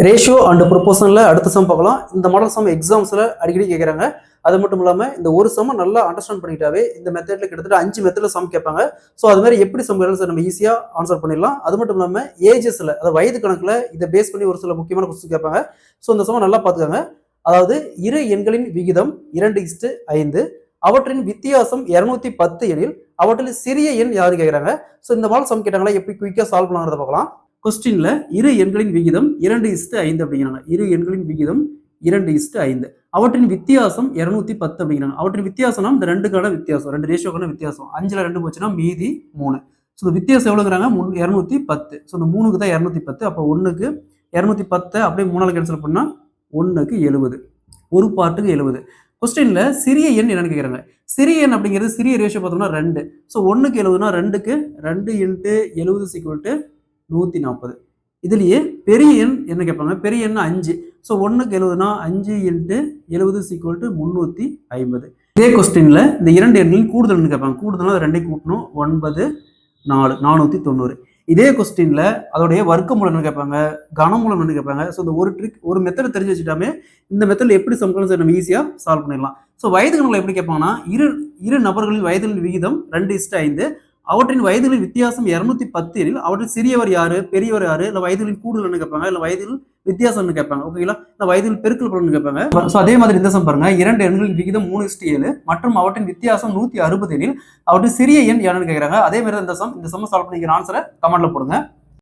Ratio and ப்ரொபோஷனில் அடுத்த some பார்க்கலாம். இந்த மாடல் சம் எக்ஸாம்ஸில் அடிக்கடி கேட்குறாங்க. அது மட்டும் இல்லாமல் இந்த ஒரு சம்மை நல்லா அண்டர்ஸ்டாண்ட் பண்ணிட்டாவே இந்த மெத்தடில் கிட்டத்தட்ட 5 மெத்தடில் சம் கேட்பாங்க. ஸோ அது மாதிரி எப்படி சம் சார் நம்ம ஈஸியாக ஆன்சர் பண்ணிடலாம். அது மட்டும் இல்லாமல் ஏஜஸில் அதாவது வயது கணக்கில் இதை பேஸ் பண்ணி ஒரு சில முக்கியமான கொஸ்டின் கேட்பாங்க. ஸோ இந்த சம்மை நல்லா பார்த்துக்காங்க. அதாவது இரு எண்களின் விகிதம் 2:5, அவற்றின் வித்தியாசம் 210 எனில் அவற்றில் சிறிய எண் யாரு கேட்குறாங்க. ஸோ இந்த மாடல் சம் கேட்டாங்களா எப்படி குயிக்காக சால்வ் பண்ணாங்கிறத பார்க்கலாம். கொஸ்டின்ல இரு எண்களின் விகிதம் 2:5 அப்படிங்கிறாங்க. இரு எண்களின் விகிதம் 2:5, அவற்றின் வித்தியாசம் 210 அப்படிங்கிறாங்க. அவற்றின் வித்தியாசம்னா இந்த ரெண்டுக்கான வித்தியாசம், ரெண்டு ரேஷியோக்கான வித்தியாசம். 5ல் 2 போச்சுன்னா மீதி 3. ஸோ இந்த வித்தியாசம் எவ்வளோங்கிறாங்க 210. ஸோ இந்த 3க்கு தான் 210. அப்போ 1க்கு 210 அப்படியே 3ஆல் கேன்சல் பண்ணா 1க்கு 70, ஒரு பார்ட்டுக்கு 70. கொஸ்டின்ல சிறிய எண் என்னன்னு கேட்குறாங்க. சிறிய எண் அப்படிங்கிறது சிறிய ரேஷியோ பார்த்தோம்னா 2. ஸோ 1க்கு 70னா 2க்கு 2 × 70 140. இதுலயே பெரிய எண் என்ன கேட்பாங்க. பெரிய எண் 5. ஸோ 1க்கு 70னா 5 × 70 350. இதே கொஸ்டின்ல இந்த இரண்டு எண்களின் கூடுதல் கேட்பாங்க. கூடுதல் ரெண்டையும் கூட்டணும். 9 4 490. இதே கொஸ்டின்ல அதோடைய வர்க்கமூலம் என்ன கேட்பாங்க, கனமூலம் என்ன கேட்பாங்க. ஸோ இந்த ஒரு ட்ரிக் ஒரு மெத்தட் தெரிஞ்சு வச்சுட்டாமே இந்த மெத்தட்ல எப்படி சம்களை நம்ம ஈஸியா சால்வ் பண்ணிடலாம். ஸோ வயது கணக்கில் எப்படி கேட்பாங்கன்னா இரு நபர்களின் வயதுகளின் விகிதம் 2:5, அவற்றின் வயதுகளின் வித்தியாசம் 210 எனில் அவற்றில் சிறியவர் யாரு, பெரியவர் யாரு, இல்ல வயதுகளின் கூடுதல் கேட்பாங்க, இல்ல வயதில் வித்தியாசம் கேட்பாங்க. ஓகேங்களா, இல்ல வயதில் பெருக்கல் பலன் கேட்பாங்க. ஸோ அதே மாதிரி இந்த சம் பாருங்க. இரண்டு எண்களின் விகிதம் 3:7 மற்றும் அவற்றின் வித்தியாசம் 160 எனில் அவற்றின் சிறிய எண் யாருன்னு கேட்கறாங்க. அதே மாதிரி இந்த சம் சால்வ் பண்ணிக்கிற ஆன்சரை கமெண்ட்ல போடுங்க.